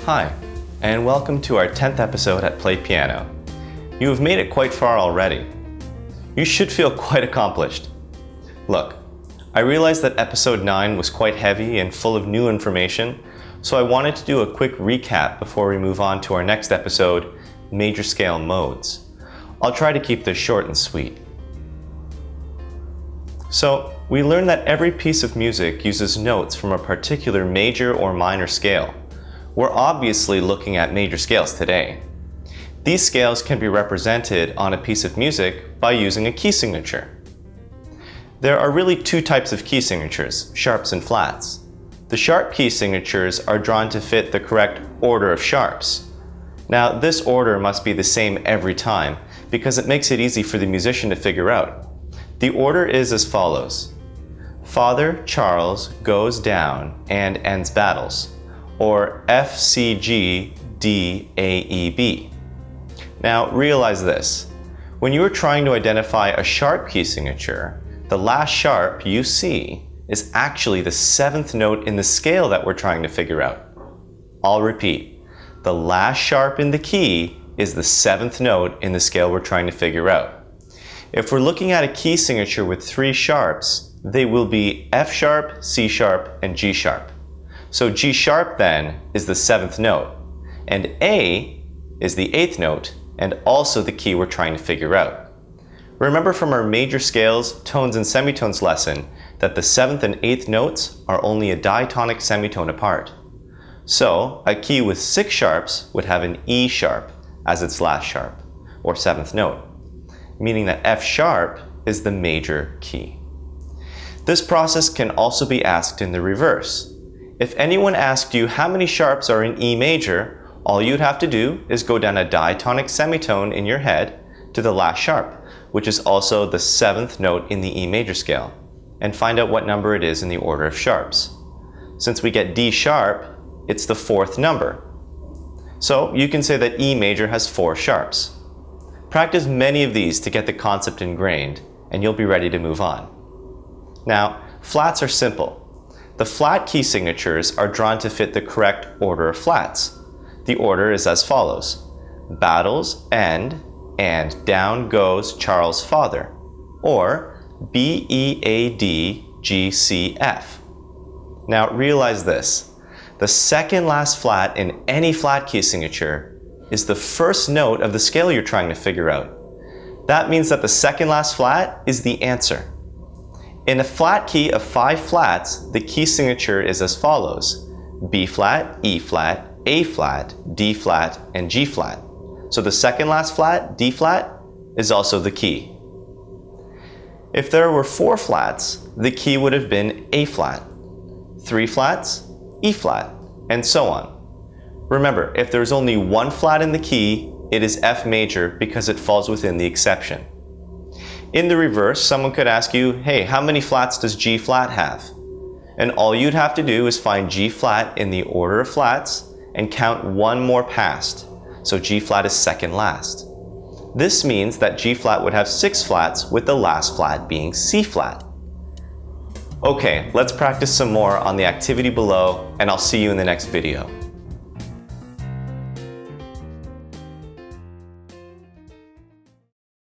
Hi, and welcome to our 10th episode at Play Piano. You have made it quite far already. You should feel quite accomplished. Look, I realized that episode 9 was quite heavy and full of new information, so I wanted to do a quick recap before we move on to our next episode, Major Scale Modes. I'll try to keep this short and sweet. So, we learned that every piece of music uses notes from a particular major or minor scale. We're obviously looking at major scales today. These scales can be represented on a piece of music by using a key signature. There are really two types of key signatures, sharps and flats. The sharp key signatures are drawn to fit the correct order of sharps. Now, this order must be the same every time because it makes it easy for the musician to figure out. The order is as follows. Father Charles goes down and ends battles, or F, C, G, D, A, E, B. Now realize this. When you are trying to identify a sharp key signature, the last sharp you see is actually the 7th note in the scale that we're trying to figure out. I'll repeat. The last sharp in the key is the 7th note in the scale we're trying to figure out. If we're looking at a key signature with 3 sharps, they will be F sharp, C sharp, and G sharp. So G sharp then is the 7th note, and A is the 8th note, and also the key we're trying to figure out. Remember from our major scales, tones, and semitones lesson that the 7th and 8th notes are only a diatonic semitone apart. So a key with 6 sharps would have an E sharp as its last sharp, or 7th note, meaning that F sharp is the major key. This process can also be asked in the reverse. If anyone asked you how many sharps are in E major, all you'd have to do is go down a diatonic semitone in your head to the last sharp, which is also the 7th note in the E major scale, and find out what number it is in the order of sharps. Since we get D sharp, it's the 4th number. So you can say that E major has 4 sharps. Practice many of these to get the concept ingrained, and you'll be ready to move on. Now, flats are simple. The flat key signatures are drawn to fit the correct order of flats. The order is as follows. Battles end, and down goes Charles' father, or B, E, A, D, G, C, F. Now realize this. The second last flat in any flat key signature is the first note of the scale you're trying to figure out. That means that the second last flat is the answer. In a flat key of 5 flats, the key signature is as follows. B flat, E flat, A flat, D flat, and G flat. So the second last flat, D flat, is also the key. If there were 4 flats, the key would have been A flat. 3 flats, E flat, and so on. Remember, if there's only 1 flat in the key, it is F major because it falls within the exception. In the reverse, someone could ask you, hey, how many flats does G flat have? And all you'd have to do is find G flat in the order of flats and count 1 more past. So G flat is second last. This means that G flat would have 6 flats with the last flat being C flat. Okay, let's practice some more on the activity below, and I'll see you in the next video.